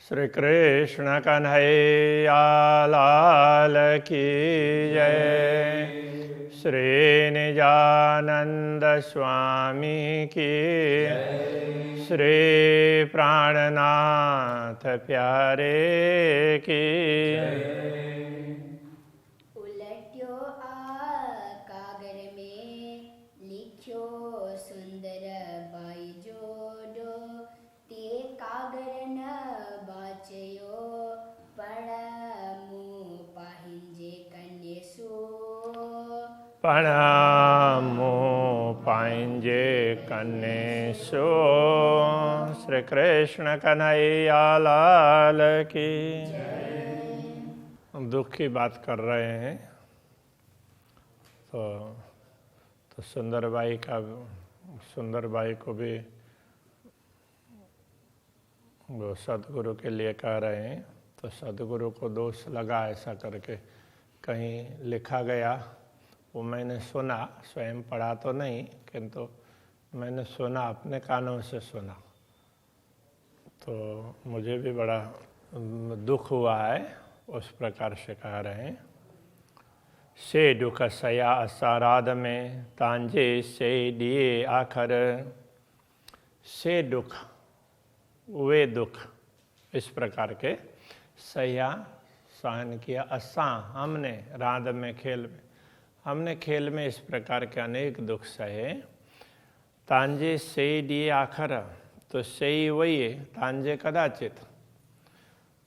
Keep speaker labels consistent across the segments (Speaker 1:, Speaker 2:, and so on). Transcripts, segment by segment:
Speaker 1: श्री कृष्ण कन्हैया लाल की जय। श्री निजानंद स्वामी की जय। श्री प्राणनाथ प्यारे की जय।
Speaker 2: उलट्यो आ कागर में लिख्यो सुंदर बाई जोडो ते कागर न बाचयो पण मुँह पाहिंजे कन्ये सो
Speaker 1: प्रणामो पांजे कन्ने सो। श्री कृष्ण कन्हैया लाल की हम दुख की बात कर रहे हैं तो सुंदरबाई को भी वो सदगुरु के लिए कह रहे हैं। तो सदगुरु को दोष लगा ऐसा करके कहीं लिखा गया, वो मैंने सुना, स्वयं पढ़ा तो नहीं किंतु मैंने सुना, अपने कानों से सुना, तो मुझे भी बड़ा दुख हुआ है। उस प्रकार से कह रहे हैं। से दुख सया असाराध में तांजे से दिए आखर। से दुख, वे दुख इस प्रकार के सया सहन किया। असा हमने राध में हमने खेल में इस प्रकार के अनेक दुख सहे। तांजे से दिए आखर, तो से वही है, तांजे कदाचित,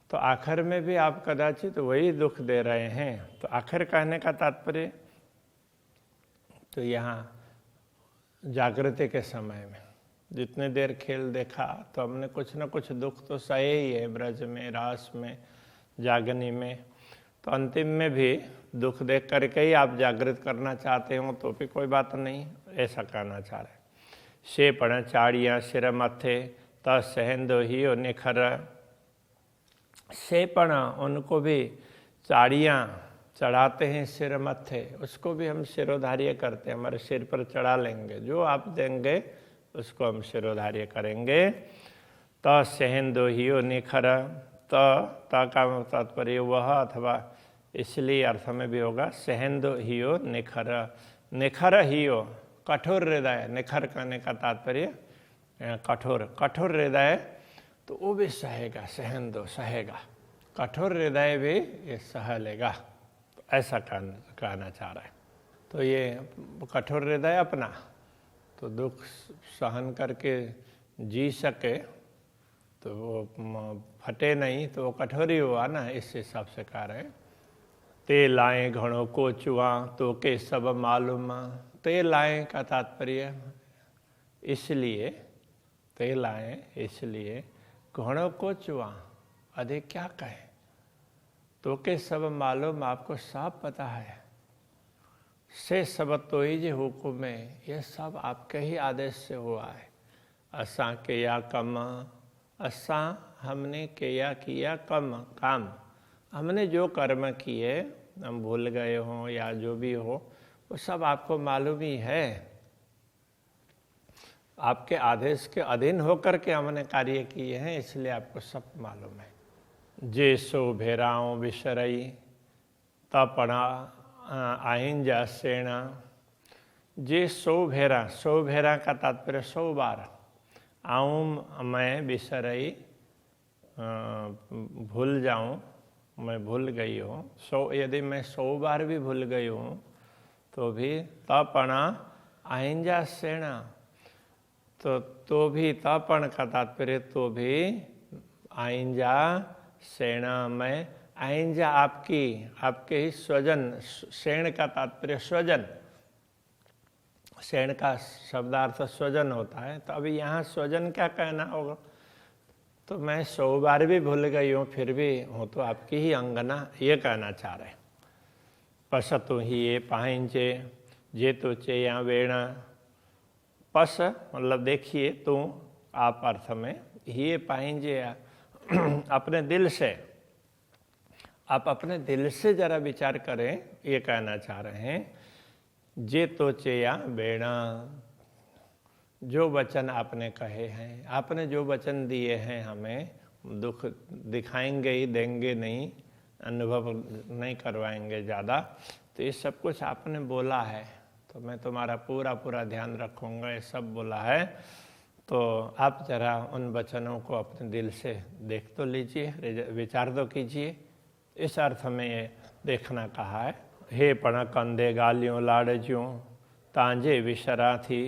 Speaker 1: तो आखिर में भी आप कदाचित वही दुख दे रहे हैं। तो आखिर कहने का तात्पर्य तो यहाँ जागृति के समय में जितने देर खेल देखा तो हमने कुछ न कुछ दुख तो सहे ही है, ब्रज में, रास में, जागनी में। तो अंतिम में भी दुख देख करके ही आप जागृत करना चाहते हो तो भी कोई बात नहीं, ऐसा कहना चाह रहे। से पण चाड़ियाँ सिर मथे त सहंदो ही निखर। से पण उनको भी चाड़ियाँ चढ़ाते हैं सिर मथे, उसको भी हम सिरोधार्य करते हैं, हमारे सिर पर चढ़ा लेंगे, जो आप देंगे उसको हम सिरोधार्य करेंगे। त सहंदो ही निखर, त का तात्पर्य वह अथवा इसलिए अर्थ में भी होगा सहंदो हियो निखर। निखर हियो कठोर हृदय, निखर करने का तात्पर्य कठोर हृदय, तो वो भी सहेगा, सहंदो सहेगा, कठोर हृदय भी ये सह लेगा, तो ऐसा कहना चाह रहा है। तो ये कठोर हृदय अपना तो दुख सहन करके जी सके, तो वो फटे नहीं, तो वो कठोर ही हुआ ना, इस हिसाब से कह रहे हैं। ते लाए घणों को चुआ तो के सब मालूम। ते लाए का तात्पर्य इसलिए, ते लाए इसलिए, घणों को चुआ, अधिक क्या कहें, तो के सब मालूम, आपको सब पता है। से सब तो ही जो हुक्म है, ये सब आपके ही आदेश से हुआ है। असा के या कम, असा हमने के या किया कम काम, हमने जो कर्म किए, हम भूल गए हों या जो भी हो, वो सब आपको मालूम ही है। आपके आदेश के अधीन होकर के हमने कार्य किए हैं, इसलिए आपको सब मालूम है। जे सो भेराओं विसरई तपणा आहिंजा सेना। जे सो भेरा का तात्पर्य 100 बार। आऊँ मैं बिसरई, भूल जाऊँ, मैं भूल गई हूँ। यदि मैं 100 बार भी भूल गई हूँ तो भी तपणा आहिंजा सेना, तो भी तपण का तात्पर्य तो भी आइंजा सेना में, आइंजा आपके ही स्वजन, सेण का तात्पर्य स्वजन, सेण का शब्दार्थ स्वजन होता है। तो अभी यहाँ स्वजन क्या कहना होगा, तो मैं 100 बार भी भूल गई हूँ फिर भी हूँ तो आपकी ही अंगना, ये कहना चाह रहे। पसतु ही ये पाहिंचे जे तो चे या वेणा। पस मतलब देखिए, तू आप अर्थ में, ये पाएंगे अपने दिल से, आप अपने दिल से जरा विचार करें, ये कहना चाह रहे हैं। जे तो चेया बेड़ा, जो वचन आपने कहे हैं, आपने जो वचन दिए हैं हमें, दुख दिखाएंगे ही, देंगे नहीं, अनुभव नहीं करवाएंगे ज़्यादा। तो ये सब कुछ आपने बोला है तो मैं तुम्हारा पूरा पूरा ध्यान रखूँगा, ये सब बोला है। तो आप जरा उन वचनों को अपने दिल से देख तो लीजिए, विचार तो कीजिए। इस अर्थ में ये देखना कहा है। हे पण कंदे गालियों लाड़ज्यों तांजे विशरा थी।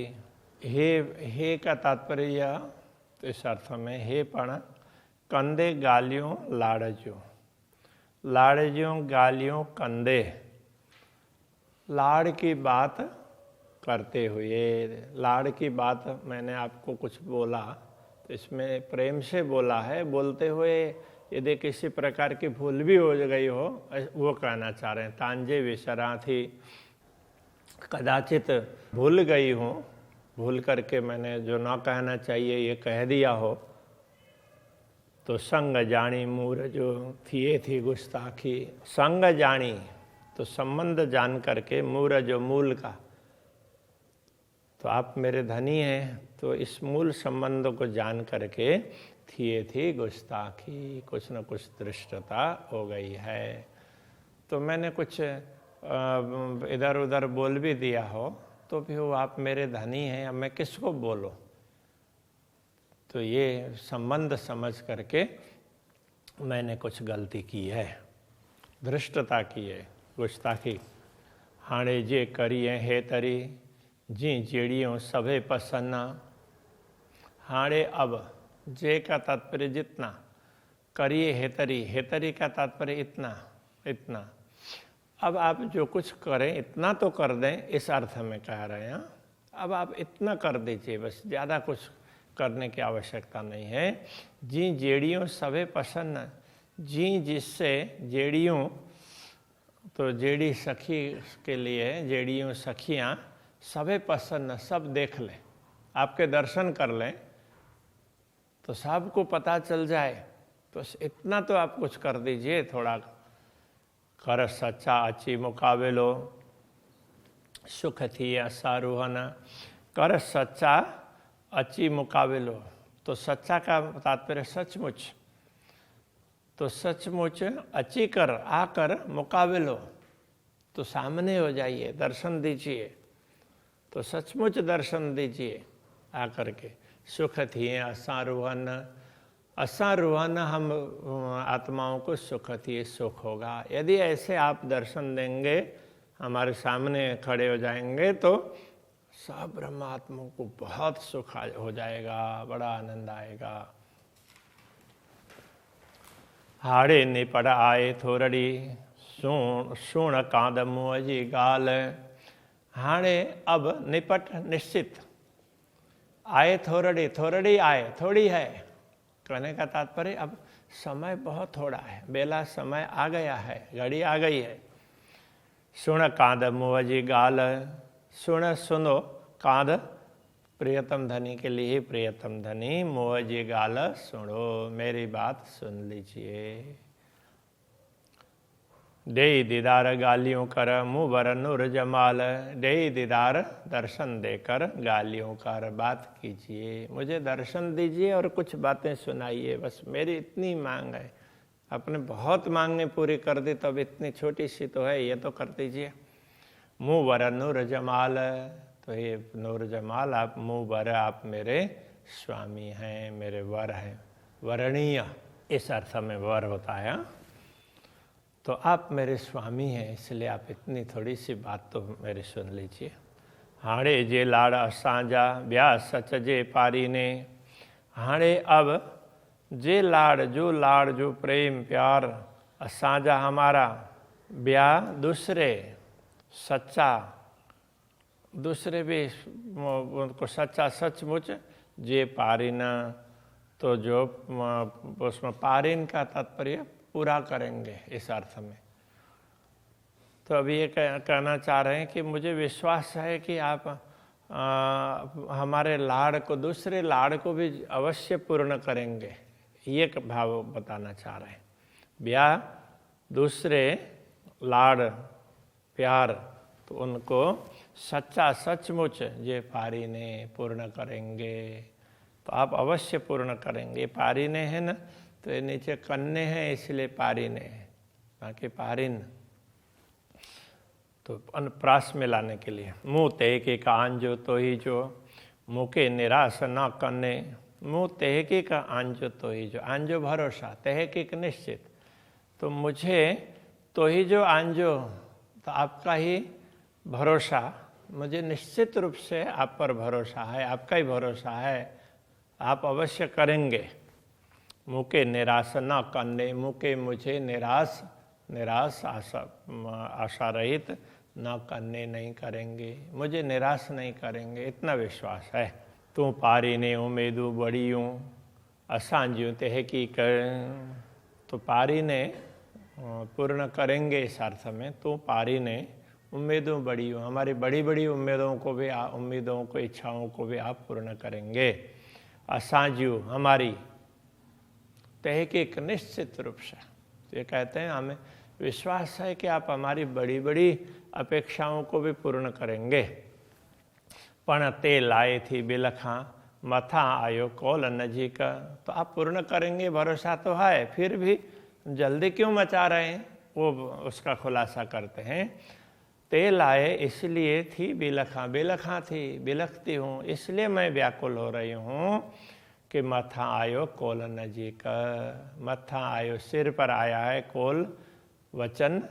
Speaker 1: हे का तात्पर्य तो इस अर्थ में हे पण कंदे गालियों लाड़ज्यों, लाड़ज्यों गालियों कंदे, लाड़ की बात करते हुए। लाड़ की बात मैंने आपको कुछ बोला तो इसमें प्रेम से बोला है, बोलते हुए यदि किसी प्रकार की भूल भी हो गई हो वो कहना चाह रहे हैं। तांजे विसरा थी, कदाचित भूल गई हूँ, भूल करके मैंने जो ना कहना चाहिए ये कह दिया हो। तो संग जानी मूर जो थिए थी गुस्ताखी। संग जानी तो संबंध जान करके, मूर जो मूल का, तो आप मेरे धनी हैं, तो इस मूल संबंध को जान करके थिए थी गुस्ताखी, कुछ न कुछ दृष्टता हो गई है। तो मैंने कुछ इधर उधर बोल भी दिया हो तो भी वो आप मेरे धनी हैं, अब मैं किसको बोलूं। तो ये संबंध समझ करके मैंने कुछ गलती की है, धृष्टता की है, गुस्ताखी। हाणे जे करिए हे तरी जी जेड़ियों सभे पसन्ना। हाणे अब, जे का तात्पर्य जितना, करिए हेतरी, हेतरी का तात्पर्य इतना, इतना। अब आप जो कुछ करें इतना तो कर दें, इस अर्थ में कह रहे हैं। अब आप इतना कर दीजिए, बस ज़्यादा कुछ करने की आवश्यकता नहीं है। जी जेड़ियों सभे पसंद, जी जिससे जेड़ियों, तो जेड़ी सखी के लिए जेड़ियों सखियाँ सभे पसंद, सब देख लें, आपके दर्शन कर लें तो सबको पता चल जाए। तो इतना तो आप कुछ कर दीजिए थोड़ा। कर सच्चा अची मुकाबलो सुख थी असारूहन। कर सच्चा अची मुकाबलो, तो सच्चा का तात्पर्य सचमुच, तो सचमुच अची कर, आकर मुकाबलो, तो सामने हो जाइए, दर्शन दीजिए। तो सचमुच दर्शन दीजिए आकर के। सुख थी असारूहन, असारूहन हम आत्माओं को सुख थी, सुख होगा। यदि ऐसे आप दर्शन देंगे, हमारे सामने खड़े हो जाएंगे, तो सब ब्रह्मात्माओं को बहुत सुख हो जाएगा, बड़ा आनंद आएगा। हाड़े निपड़ आए थोरड़ी सुण कांद मुअजी गाल। हाणे अब निपट निश्चित, आए थोरड़ी, थोरड़ी आए, थोड़ी है, कहने का तात्पर्य अब समय बहुत थोड़ा है, बेला समय आ गया है, घड़ी आ गई है। सुण कांद मुअजी गाल, सुण सुनो, कांद प्रियतम धनी के लिए, प्रियतम धनी, मुअजी गाल सुनो, मेरी बात सुन लीजिए। दे दीदार गालियों कर मुँह बर नूर जमाल। दे दीदार दर्शन देकर गालियों कर बात कीजिए, मुझे दर्शन दीजिए और कुछ बातें सुनाइए, बस मेरी इतनी मांग है। आपने बहुत मांगें पूरी कर दी, तो अब इतनी छोटी सी तो है, ये तो कर दीजिए। मुँह बर नूर जमाल, तो ये नूर जमाल, आप मुँह बर, आप मेरे स्वामी हैं, मेरे वर हैं, वरणीय इस अर्थ में वर होता है। तो आप मेरे स्वामी हैं, इसलिए आप इतनी थोड़ी सी बात तो मेरी सुन लीजिए। हाणे जे लाड़ असांजा ब्याह सच जे पारी ने। हाणे अब जे लाड़, जो प्रेम प्यार, असांजा हमारा, ब्याह दूसरे, सच्चा दूसरे भी उनको सच्चा सचमुच, जे पारिन, तो जो उसमें पारिन का तात्पर्य पूरा करेंगे इस अर्थ में। तो अभी ये कहना चाह रहे हैं कि मुझे विश्वास है कि आप हमारे लाड़ को, दूसरे लाड़ को भी अवश्य पूर्ण करेंगे, ये भाव बताना चाह रहे हैं। ब्याह दूसरे लाड़ प्यार, तो उनको सच्चा सचमुच जे पारी ने पूर्ण करेंगे, तो आप अवश्य पूर्ण करेंगे। पारी ने है ना, तो ये नीचे कन्ने हैं इसलिए पारिने है, बाकी पारिन। तो अनुप्रास में लाने के लिए मुँह तेहकी का आंजो तो ही जो, मुके निराश न कन्ने, मुँह तेहकी का आंजो तो ही जो, आंजो भरोसा, तेहकी निश्चित। तो मुझे तो ही जो आंजो, तो आपका ही भरोसा, मुझे निश्चित रूप से आप पर भरोसा है, आपका ही भरोसा है, आप अवश्य करेंगे। मुके निराश न करने, मुके मुझे निराश आशा रहित न करने, नहीं करेंगे, मुझे निराश नहीं करेंगे, इतना विश्वास है। तू पारी ने उम्मीदू बड़ियूं असांजियों तेहकी कर, तो पारी ने पूर्ण करेंगे इस अर्थ में, तू पारी ने उम्मीदों बड़ियों, हमारी बड़ी बड़ी उम्मीदों को भी, उम्मीदों को, इच्छाओं को भी आप पूर्ण करेंगे। असांजियों हमारी, तेहकीक निश्चित रूप से, तो ये कहते हैं हमें विश्वास है कि आप हमारी बड़ी बड़ी अपेक्षाओं को भी पूर्ण करेंगे। पण ते लाए थी बिलखा मथा आयो कौल नजीक, तो आप पूर्ण करेंगे, भरोसा तो है, फिर भी जल्दी क्यों मचा रहे हैं, वो उसका खुलासा करते हैं। ते लाए इसलिए थी बिलखा, बिलखा थी, बिलखती हूँ, इसलिए मैं व्याकुल हो रही हूँ कि मथा आयो कोल नजीक, मथा आयो सिर पर आया है, कोल वचन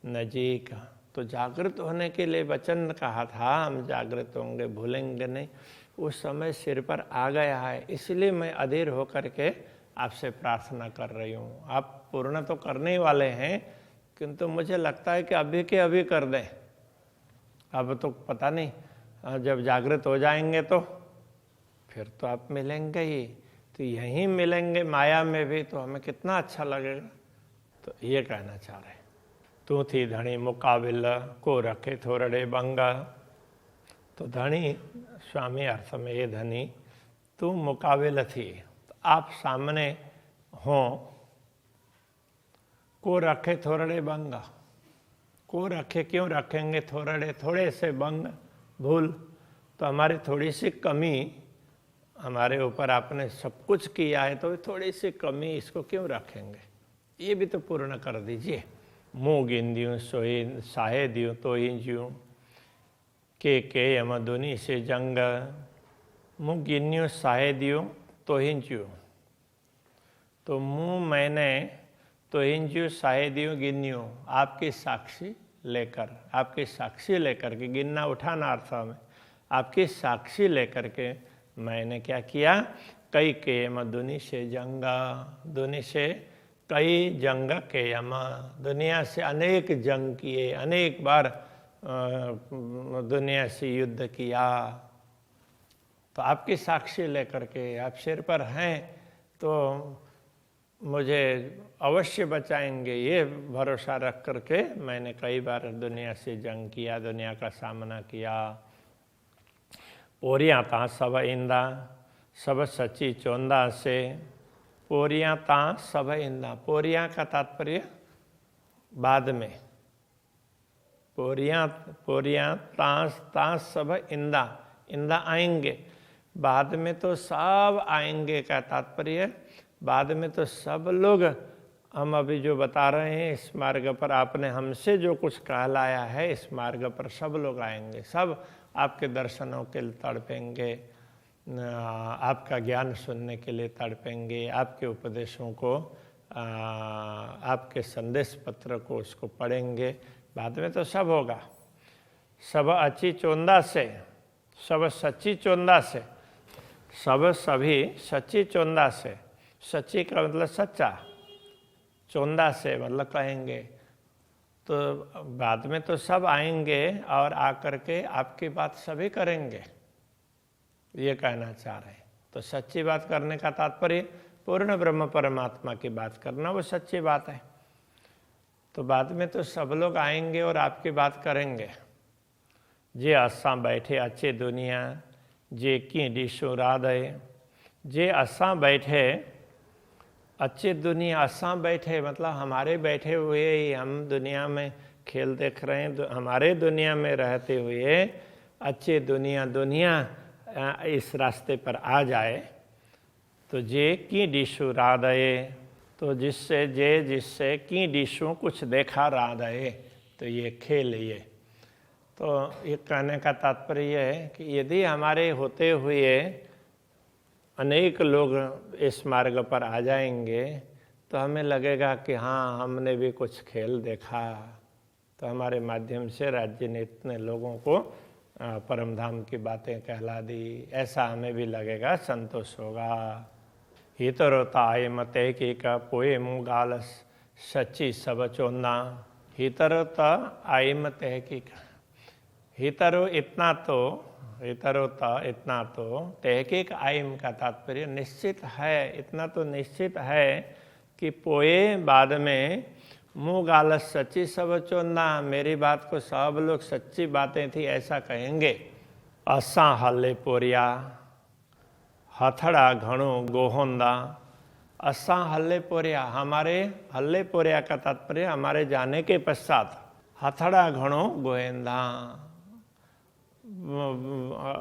Speaker 1: नजीक। तो जागृत होने के लिए वचन कहा था, हम जागृत होंगे, भूलेंगे नहीं, उस समय सिर पर आ गया है, इसलिए मैं अधीर होकर के आपसे प्रार्थना कर रही हूँ। आप पूर्ण तो करने ही वाले हैं, किंतु मुझे लगता है कि अभी के अभी कर दें, अब तो पता नहीं, जब जागृत हो जाएंगे तो फिर तो आप मिलेंगे ही, तो यहीं मिलेंगे माया में भी, तो हमें कितना अच्छा लगेगा। तो ये कहना चाह रहे, तू थी धनी मुकाबिल को रखे थोरड़े बंगा, तो धनी स्वामी अर्थ में ये धनी, तू मुकाबिल थी, तो आप सामने हो, को रखे थोरड़े बंगा, को रखे क्यों रखेंगे, थोरड़े थोड़े से, बंग भूल, तो हमारी थोड़ी सी कमी, हमारे ऊपर आपने सब कुछ किया है, तो थोड़ी सी कमी इसको क्यों रखेंगे, ये भी तो पूर्ण कर दीजिए। मुँह गिन दियूँ सोई साहे दियूँ तो ही ज्यूँ, के यम दुनी से जंग, मुँह गिन्यूँ साहे दियूँ तो ही ज्यूँ, तो मुँह मैंने तो इन ज्यूँ साहे दियूँ गिन्यूँ, आपकी साक्षी लेकर, आपकी साक्षी लेकर के, गिनना उठाना अर्थ में, आपकी साक्षी लेकर के मैंने क्या किया, कई के यम दुनी से जंगा, दुनी से कई जंग के यम, दुनिया से अनेक जंग किए, अनेक बार दुनिया से युद्ध किया, तो आपकी साक्षी लेकर के आप सिर पर हैं, तो मुझे अवश्य बचाएंगे, ये भरोसा रख करके मैंने कई बार दुनिया से जंग किया, दुनिया का सामना किया। पोरियाँ ता सब इंदा, सब सच्ची चौंदा से, पोरियाँ ता सब इंदा, पोरियाँ का तात्पर्य बाद में, पोरियाँ ता सब इंदा, इंदा आएंगे, बाद में तो सब आएंगे का तात्पर्य, बाद में तो सब लोग, हम अभी जो बता रहे हैं इस मार्ग पर आपने हमसे जो कुछ कहलाया है, इस मार्ग पर सब लोग आएंगे, सब आपके दर्शनों के लिए तड़पेंगे, आपका ज्ञान सुनने के लिए तड़पेंगे, आपके उपदेशों को, आपके संदेश पत्र को उसको पढ़ेंगे, बाद में तो सब होगा। सब अच्छी चोंदा से, सब सच्ची चोंदा से, सब सभी सच्ची चोंदा से, सच्ची का मतलब सच्चा, चोंदा से मतलब कहेंगे, तो बाद में तो सब आएंगे और आकर के आपकी बात सभी करेंगे, ये कहना चाह रहे हैं। तो सच्ची बात करने का तात्पर्य पूर्ण ब्रह्म परमात्मा की बात करना, वो सच्ची बात है। तो बाद में तो सब लोग आएंगे और आपकी बात करेंगे। जे असां बैठे अच्छे दुनिया, जे की डिशो राधे, जे असां बैठे अच्छे दुनिया, असां बैठे मतलब हमारे बैठे हुए ही हम दुनिया में खेल देख रहे हैं, हमारे दुनिया में रहते हुए अच्छे दुनिया इस रास्ते पर आ जाए, तो जे की डिशु राधे, तो जिससे की डिशों कुछ देखा राधे, तो ये खेल ये। तो ये कहने का तात्पर्य ये है कि यदि हमारे होते हुए अनेक लोग इस मार्ग पर आ जाएंगे तो हमें लगेगा कि हाँ, हमने भी कुछ खेल देखा, तो हमारे माध्यम से राज्य ने इतने लोगों को परम धाम की बातें कहला दी, ऐसा हमें भी लगेगा, संतोष होगा। हितरोता आय मते की का पोए मुगाल सच्ची सब चोना। हितरोता आय मते की का, हितरो इतना तो तहकीक आयम का तात्पर्य निश्चित है, इतना तो निश्चित है कि पोए बाद में मुँह गालस सच्ची सब चोना, मेरी बात को सब लोग सच्ची बातें थी ऐसा कहेंगे। असा हल्ले पोरिया हथड़ा घणो गोहोंदा। असा हल्ले पोरिया, हमारे हल्ले पोरिया का तात्पर्य हमारे जाने के पश्चात हथड़ा घणो गोहेंदा,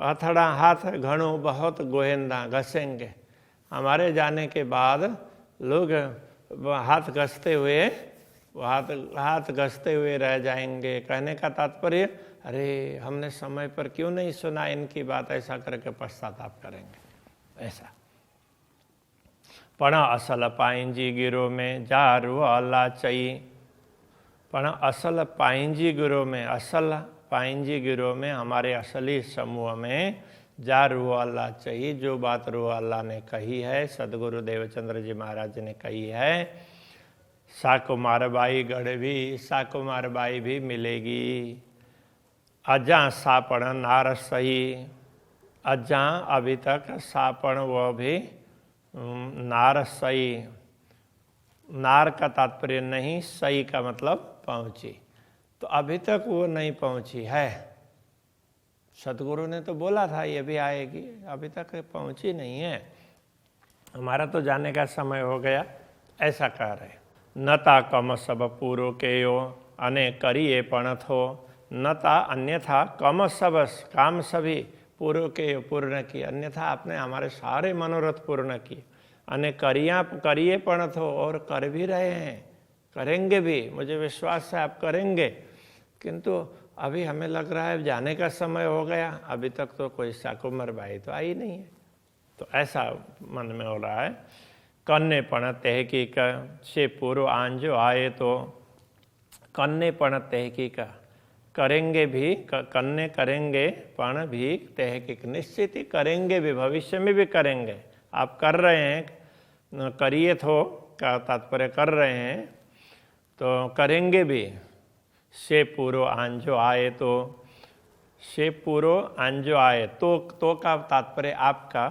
Speaker 1: हथड़ा हाथ घणो बहुत गोहेंदा घसेंगे, हमारे जाने के बाद लोग हाथ घसते हुए रह जाएंगे। कहने का तात्पर्य, अरे हमने समय पर क्यों नहीं सुना इनकी बात, ऐसा करके पश्चाताप करेंगे ऐसा। पण असल पाइंजी गिरो में जारू अल्लाह चाहिए। पण असल पाइंजी गिरो में, असल पाइंजी गिरो में, हमारे असली समूह में जा रूह अल्लाह चाहिए, जो बात रूह अल्लाह ने कही है, सदगुरु देवचंद्र जी महाराज ने कही है, साकुमारबाई गढ़वी, साकुमारबाई भी मिलेगी। अजा सापण नार सही, अजा अभी तक सापण वो भी नार सही, नार का तात्पर्य नहीं, सही का मतलब पहुंची, तो अभी तक वो नहीं पहुंची है। सतगुरु ने तो बोला था ये भी आएगी, अभी तक पहुंची नहीं है, हमारा तो जाने का समय हो गया, ऐसा कह रहे। नता कम सब पूरो के यो अने करिए पण थो, नता अन्यथा कम सब काम सभी पूरो के पूर्ण की, अन्यथा आपने हमारे सारे मनोरथ पूर्ण किए, अने करिए पण थो, और कर भी रहे हैं, करेंगे भी, मुझे विश्वास है आप करेंगे, किंतु अभी हमें लग रहा है जाने का समय हो गया, अभी तक तो कोई साकुमारबाई तो आई नहीं है, तो ऐसा मन में हो रहा है। कन्ने पण तहकीक से पूर्व आंजो आए, तो कन्ने पण तहकीक, करेंगे भी, कन्ने करेंगे, पण भी तहकीक, निश्चित ही करेंगे भी, भविष्य में भी करेंगे। आप कर रहे हैं, करिए थो का तात्पर्य कर रहे हैं, तो करेंगे भी। से पूर्व आंजो आए, तो से पूर्व आंजो आए, तो का तात्पर्य आपका,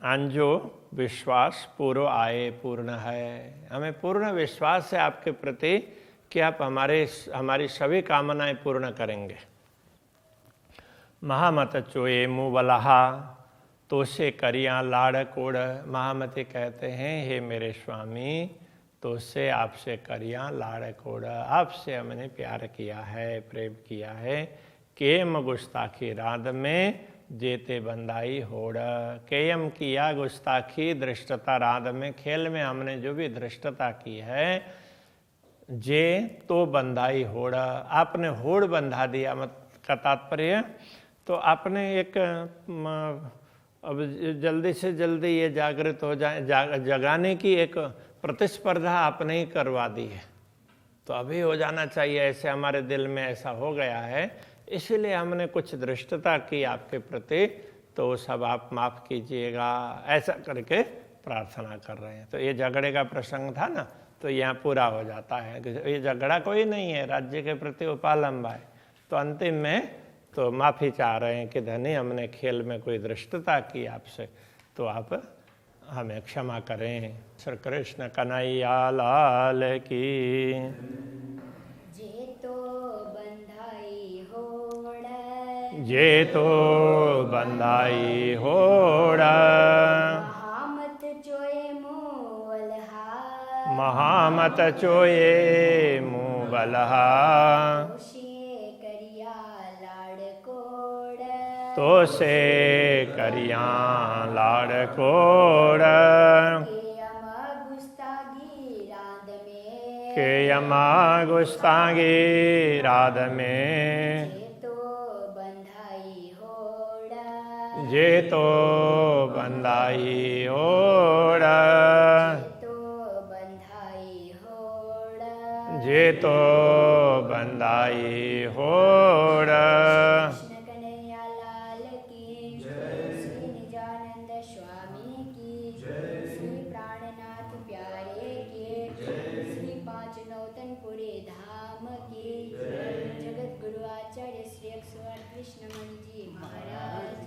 Speaker 1: आंजो विश्वास, पूर्व आए पूर्ण है, हमें पूर्ण विश्वास है आपके प्रति कि आप हमारी सभी कामनाएं पूर्ण करेंगे। महामत चोए मुँह बलहा, तो से करिया लाड़ कोड़। महामती कहते हैं, हे मेरे स्वामी, तो से आपसे करिया लाड़ कोड़, आपसे हमने प्यार किया है, प्रेम किया है। केम गुस्ताखी राध में जेते बंदाई होड़, केयम किया गुस्ताखी दृष्टता राध में, खेल में हमने जो भी दृष्टता की है, जे तो बंधाई होड़, आपने होड़ बंधा दिया, मत का तात्पर्य, तो आपने एक अब जल्दी से जल्दी ये जागृत हो जाए, जगाने की एक प्रतिस्पर्धा आपने ही करवा दी है, तो अभी हो जाना चाहिए, ऐसे हमारे दिल में ऐसा हो गया है, इसीलिए हमने कुछ दृष्टता की आपके प्रति, तो सब आप माफ़ कीजिएगा, ऐसा करके प्रार्थना कर रहे हैं। तो ये झगड़े का प्रसंग था ना, तो यहाँ पूरा हो जाता है। ये झगड़ा कोई नहीं है, राज्य के प्रति उपालंबा है, तो अंतिम में तो माफ़ी चाह रहे हैं कि धनी, हमने खेल में कोई दृष्टता की आपसे, तो आप हमें क्षमा करें। श्री कृष्ण कन्हैया लाल की।
Speaker 2: जे तो बंधाई होड़,
Speaker 1: जे तो बंधाई होड़,
Speaker 2: महामत चोए मुँह बलहा,
Speaker 1: महामत चोए मुँह बलहा, तो से करिया लाड़ कोड़, के यमा गुस्तांगी राध में
Speaker 2: जे तो बंधाई होड़ा
Speaker 1: जे तो बंधाई होड़ा जे तो बंधाई होड़ा।
Speaker 2: कृष्ण कन्हैया लाल की श्री निजानंद स्वामी की श्री प्राणनाथ प्यारे के श्री पांच नौतनपुरी धाम की जगत गुरु आचार्य श्री 108 कृष्णमणि जी महाराज